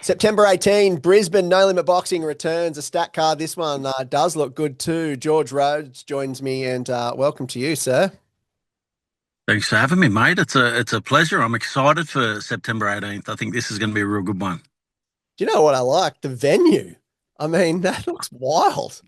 September 18, Brisbane No Limit Boxing returns. A stat card. This one does look good too. George Rhodes joins me, and welcome to you, sir. Thanks for having me, mate. It's a pleasure. I'm excited for September 18th. I think this is going to be a real good one. Do you know what I like? The venue. I mean, that looks wild.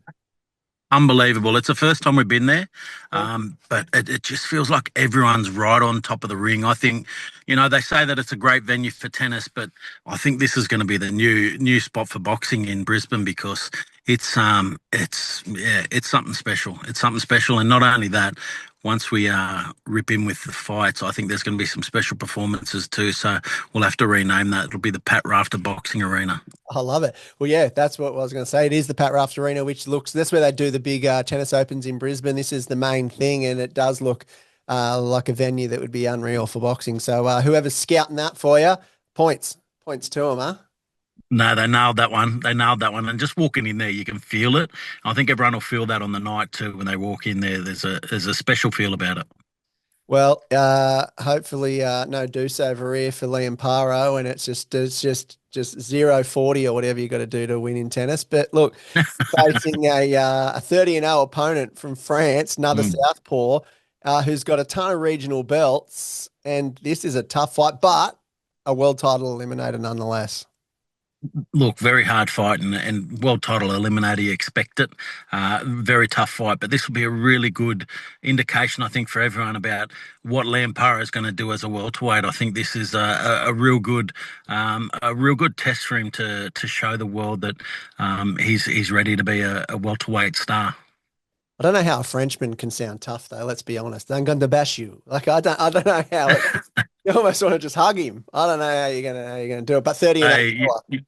Unbelievable. It's the first time we've been there, but it just feels like everyone's right on top of the ring. I think, they say that it's a great venue for tennis, but I think this is going to be the new spot for boxing in Brisbane because it's something special. It's something special, and not only that. Once we rip in with the fights, I think there's going to be some special performances too. So we'll have to rename that. It'll be the Pat Rafter Boxing Arena. I love it. Well, yeah, that's what I was going to say. It is the Pat Rafter Arena, which looks, that's where they do the big tennis opens in Brisbane. This is the main thing, and it does look like a venue that would be unreal for boxing. So whoever's scouting that for you, points to them, huh? No, they nailed that one. They nailed that one. And just walking in there, you can feel it. I think everyone will feel that on the night too when they walk in there. There's a special feel about it. Well, hopefully no deuce over here for Liam Paro, and it's just 0-40 or whatever you got to do to win in tennis. But look, facing a 30-0 opponent from France, another Mm. southpaw, who's got a ton of regional belts, and this is a tough fight, but a world title eliminator nonetheless. Look, very hard fight and world title eliminator. You expect it. Very tough fight, but this will be a really good indication, I think, for everyone about what Lampara is going to do as a welterweight. I think this is a real good test for him to show the world that he's ready to be a welterweight star. I don't know how a Frenchman can sound tough though. Let's be honest. I'm going to bash you. Like I don't know how. You almost want to just hug him. I don't know how you're gonna do it. But 30 and 8. Hey,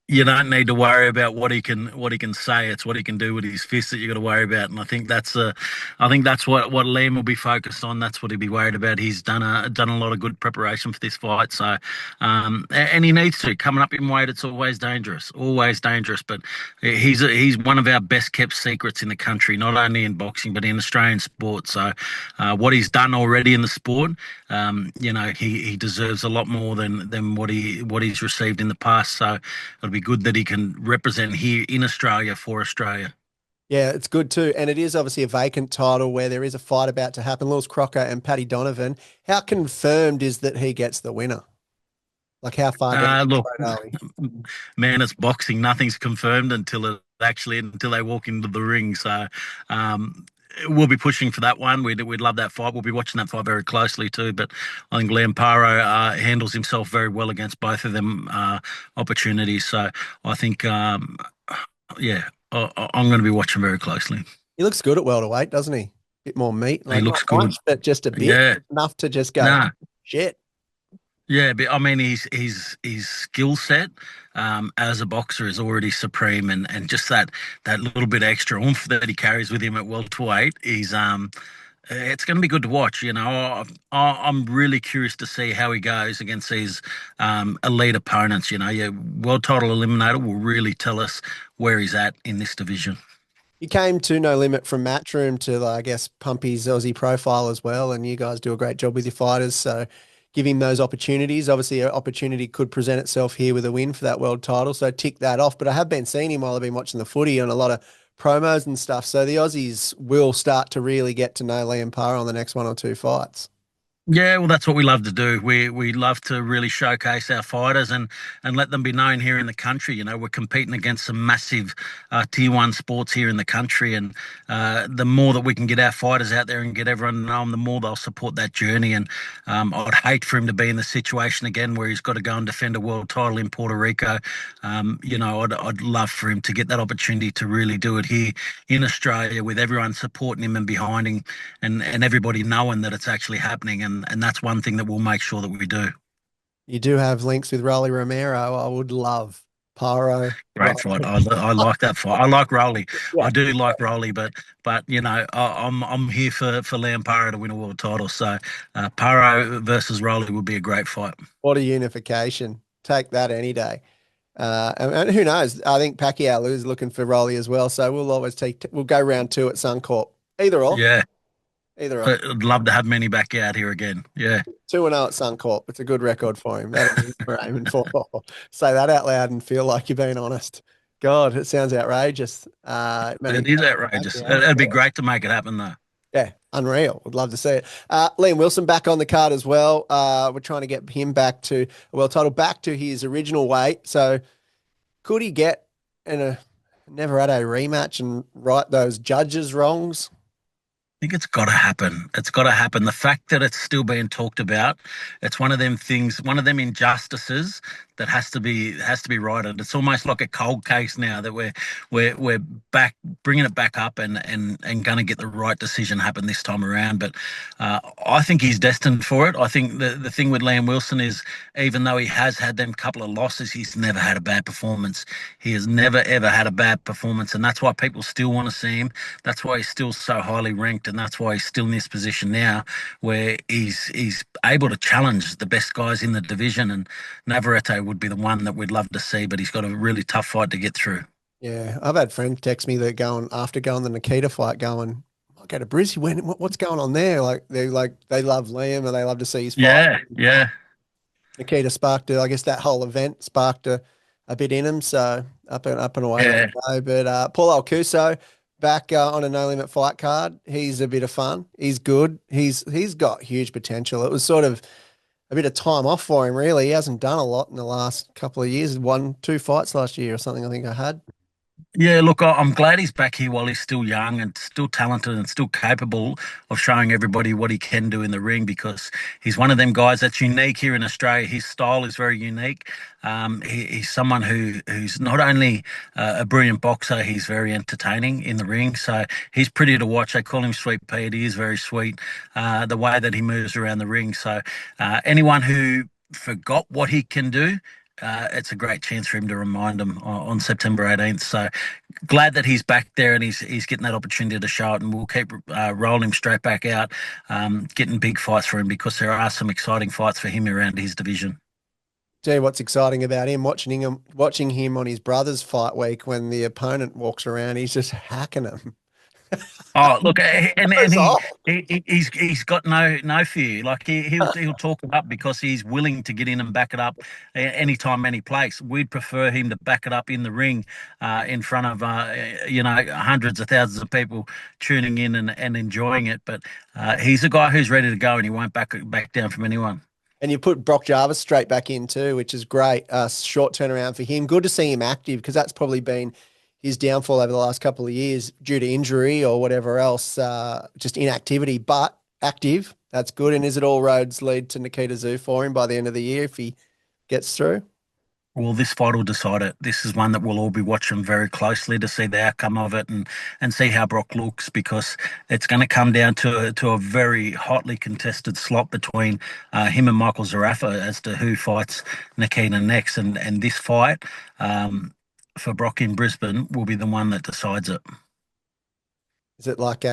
you don't need to worry about what he can say. It's what he can do with his fists that you got to worry about. And I think that's what Liam will be focused on. That's what he'll be worried about. He's done a lot of good preparation for this fight. So, and he needs to. Coming up in weight, it's always dangerous. But he's one of our best kept secrets in the country, not only in boxing but in Australian sport. So, what he's done already in the sport, he deserves a lot more than what he's received in the past. So it'll be good that he can represent here in Australia for Australia. Yeah, it's good too. And it is obviously a vacant title where there is a fight about to happen. Lewis Crocker and Paddy Donovan. How confirmed is that he gets the winner? Like how far down the Look, road are we? man, it's boxing. Nothing's confirmed until they walk into the ring. So we'll be pushing for that one. We'd love that fight. We'll be watching that fight very closely too. But I think Liam Paro handles himself very well against both of them opportunities. So I think, yeah, I'm going to be watching very closely. He looks good at welterweight, doesn't he? Bit more meat, He like not looks good. much, but just a bit Yeah. enough to just go Nah. shit. Yeah, but I mean, his skill set as a boxer is already supreme, and just that little bit extra oomph that he carries with him at welterweight is it's going to be good to watch. I'm really curious to see how he goes against these elite opponents. Your world title eliminator will really tell us where he's at in this division. You came to No Limit from Matchroom to, I guess, pump his Aussie profile as well, and you guys do a great job with your fighters. So give him those opportunities. Obviously, an opportunity could present itself here with a win for that world title. So tick that off. But I have been seeing him while I've been watching the footy and a lot of promos and stuff. So the Aussies will start to really get to know Liam Parr on the next one or two fights. Yeah, well, that's what we love to do. We love to really showcase our fighters and let them be known here in the country. We're competing against some massive tier one sports here in the country, and the more that we can get our fighters out there and get everyone to know them, the more they'll support that journey. And I'd hate for him to be in the situation again where he's got to go and defend a world title in Puerto Rico. I'd love for him to get that opportunity to really do it here in Australia with everyone supporting him and behind him, and everybody knowing that it's actually happening. And that's one thing that we'll make sure that we do. You do have links with Rolly Romero. I would love Paro. Great fight. I like that fight. I like Rolly. Yeah. I do like Rolly, but I'm here for Liam Paro to win a world title. So Paro versus Rolly would be a great fight. What a unification. Take that any day. And who knows? I think Pacquiao is looking for Rolly as well. So we'll always we'll go round two at Suncorp. Either or. Yeah. Either or. I'd love to have Manny back out here again. Yeah. 2-0 at Suncorp. It's a good record for him. That's what we're aiming for. Say that out loud and feel like you're being honest. God, it sounds outrageous. It Manny, is outrageous. yeah. It'd be great to make it happen, though. Yeah, unreal. Would love to see it. Liam Wilson back on the card as well. We're trying to get him back to a world title, back to his original weight. So could he get in a never had a rematch and right those judges' wrongs? Think it's got to happen. It's got to happen. The fact that it's still being talked about, it's one of them things, one of them injustices that has to be righted. It's almost like a cold case now that we're back bringing it back up and going to get the right decision happen this time around. But I think he's destined for it. I think the thing with Liam Wilson is even though he has had them couple of losses, he's never had a bad performance. He has never ever had a bad performance, and that's why people still want to see him. That's why he's still so highly ranked, and that's why he's still in this position now, where he's able to challenge the best guys in the division. And Navarrete would be the one that we'd love to see, but he's got a really tough fight to get through. Yeah, I've had friends text me that going after going the Nikita fight, going, "I go to Brisbane. What's going on there?" They love Liam and they love to see his fight. Yeah, yeah, Nikita sparked I guess that whole event sparked a bit in him. So up and away yeah. they go. But Paul Alcuso back on a no limit fight card. He's a bit of fun. He's good. He's got huge potential. It was sort of a bit of time off for him, really. He hasn't done a lot in the last couple of years. Won 2 fights last year or something, I think I had. Yeah, look, I'm glad he's back here while he's still young and still talented and still capable of showing everybody what he can do in the ring because he's one of them guys that's unique here in Australia. His style is very unique. He's someone who's not only a brilliant boxer, he's very entertaining in the ring. So he's pretty to watch. They call him Sweet Pete. He is very sweet, the way that he moves around the ring. So anyone who forgot what he can do, it's a great chance for him to remind him on September 18th. So glad that he's back there and he's getting that opportunity to show it, and we'll keep rolling him straight back out, getting big fights for him because there are some exciting fights for him around his division. Tell you what's exciting about him, watching him on his brother's fight week when the opponent walks around, he's just hacking him. Oh, look, and Goes off. he's got no fear. Like he'll talk it up because he's willing to get in and back it up anytime, any place. We'd prefer him to back it up in the ring, in front of hundreds of thousands of people tuning in and enjoying it. But he's a guy who's ready to go and he won't back down from anyone. And you put Brock Jarvis straight back in too, which is great. Short turnaround for him. Good to see him active because that's probably been his downfall over the last couple of years due to injury or whatever else, just inactivity, but active. That's good. And is it all roads lead to Nikita Tszyu for him by the end of the year if he gets through? Well, this fight will decide it. This is one that we'll all be watching very closely to see the outcome of it and see how Brock looks because it's going to come down to a very hotly contested slot between him and Michael ZERAFA as to who fights Nikita next. And this fight for Brock in Brisbane will be the one that decides it. Is it like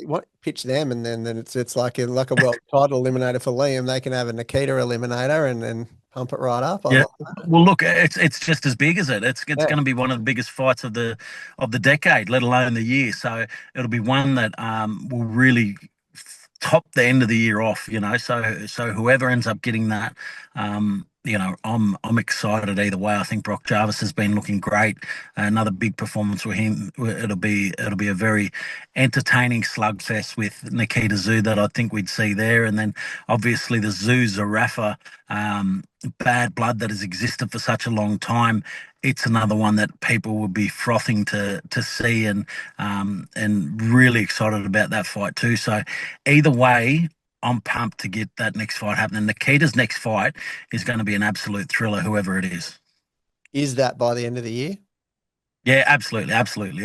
what pitch them and then it's like a world title eliminator for Liam? They can have a Nikita eliminator and then pump it right up. I Yeah. like that. Well, look, it's just as big as it. It's Yeah. going to be one of the biggest fights of the decade, let alone the year. So it'll be one that will really top the end of the year off. So whoever ends up getting that, I'm excited either way. I think Brock Jarvis has been looking great. Another big performance with him. It'll be a very entertaining slugfest with Nikita Tszyu that I think we'd see there, and then obviously the Tszyu ZERAFA bad blood that has existed for such a long time. It's another one that people will be frothing to see and really excited about that fight too. So either way, I'm pumped to get that next fight happening. Nikita's next fight is going to be an absolute thriller, whoever it is. Is that by the end of the year? Yeah, absolutely, absolutely.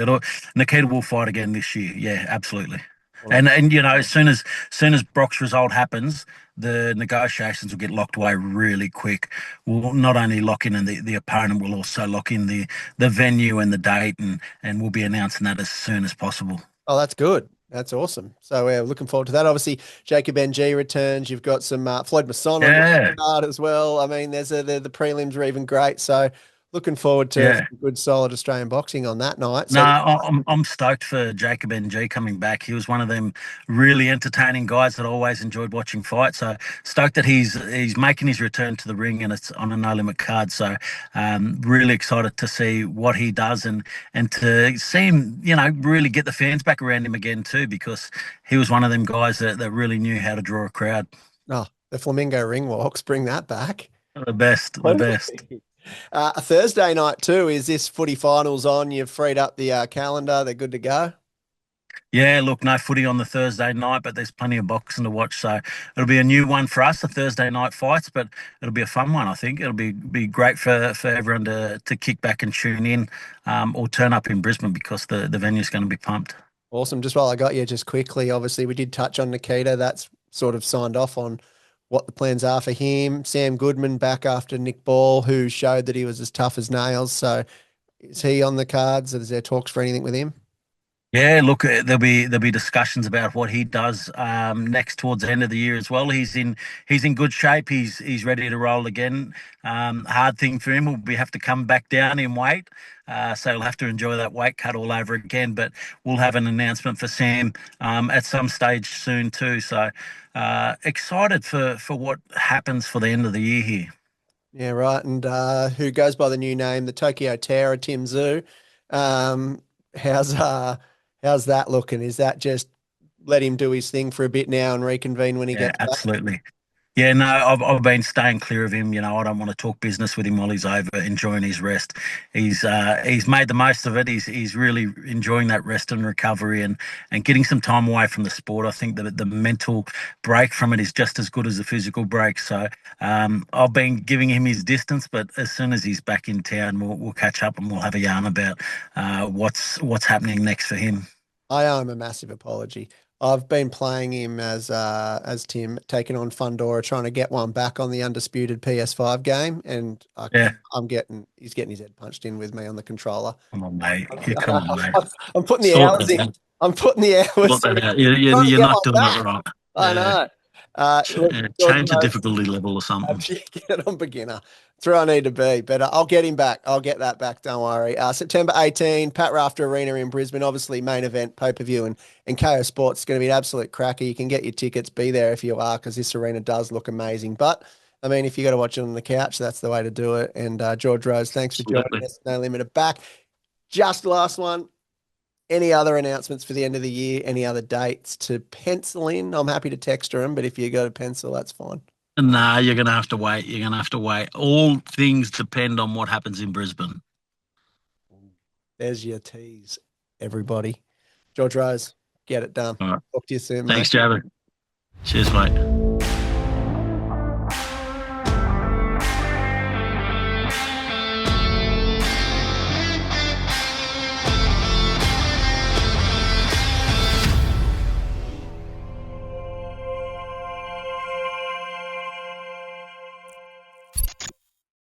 Nikita will fight again this year. Yeah, absolutely. Well, And as soon as Brock's result happens, the negotiations will get locked away really quick. We'll not only lock in the opponent, we'll also lock in the venue and the date, and we'll be announcing that as soon as possible. oh, that's good. That's awesome. So we're looking forward to that. Obviously, Jacob NG returns. You've got some Floyd Masson on Yeah. your card as well. I mean, the prelims are even great. So Looking forward to Yeah. some good, solid Australian boxing on that night. No, So, I'm stoked for Jacob NG coming back. He was one of them really entertaining guys that I always enjoyed watching fight. So stoked that he's making his return to the ring and it's on a no limit card. So really excited to see what he does and to see him, really get the fans back around him again too, because he was one of them guys that really knew how to draw a crowd. oh, the flamingo ring walks, bring that back. The best, the best. A Thursday night too. Is this footy finals on? You've freed up the calendar. They're good to go. Yeah, look, no footy on the Thursday night, but there's plenty of boxing to watch. So it'll be a new one for us, the Thursday night fights, but it'll be a fun one, I think. It'll be great for everyone to kick back and tune in, or turn up in Brisbane because the venue's going to be pumped. Awesome. Just while I got you, just quickly, obviously we did touch on Nikita. That's sort of signed off on what the plans are for him. Sam Goodman back after Nick Ball, who showed that he was as tough as nails. So is he on the cards? Is there talks for anything with him? Yeah, look, there'll be discussions about what he does next towards the end of the year as well. He's in good shape. He's ready to roll again. Hard thing for him will be have to come back down in weight, so he'll have to enjoy that weight cut all over again. But we'll have an announcement for Sam at some stage soon too. So excited for what happens for the end of the year here. Yeah, right. And who goes by the new name, the Tokyo Terror, Tim Tszyu. Um, how's how's that looking? Is that just let him do his thing for a bit now and reconvene when he Yeah, gets back? absolutely. Yeah, no, I've been staying clear of him. I don't want to talk business with him while he's over enjoying his rest. He's made the most of it. He's really enjoying that rest and recovery and getting some time away from the sport. I think that the mental break from it is just as good as the physical break. So I've been giving him his distance, but as soon as he's back in town, we'll catch up and we'll have a yarn about what's happening next for him. I owe him a massive apology. I've been playing him as Tim, taking on Fundora, trying to get one back on the undisputed PS5 game, and Yeah, he's getting his head punched in with me on the controller. come on, mate. Yeah, come on, mate. I'm putting the Sort hours that in. out. I'm putting the hours Sort that in. out. You're, you're, Trying to you're get not one doing it back. right. I Yeah. know. Look, George Change the knows difficulty level or something. get on beginner. That's where I need to be. But I'll get him back. I'll get that back. Don't worry. September 18, Pat Rafter Arena in Brisbane. Obviously, main event, pay-per-view, and KO Sports is going to be an absolute cracker. You can get your tickets. Be there if you are, because this arena does look amazing. But, I mean, if you got to watch it on the couch, that's the way to do it. And George Rose, thanks for joining Absolutely. us. No Limit are back. Just last one. Any other announcements for the end of the year? Any other dates to pencil in? I'm happy to text them, but if you go to pencil, that's fine. Nah, you're going to have to wait. You're going to have to wait. All things depend on what happens in Brisbane. There's your tease, everybody. George Rose, get it done. All right. Talk to you soon, mate. Thanks, Jarvis. Cheers, mate.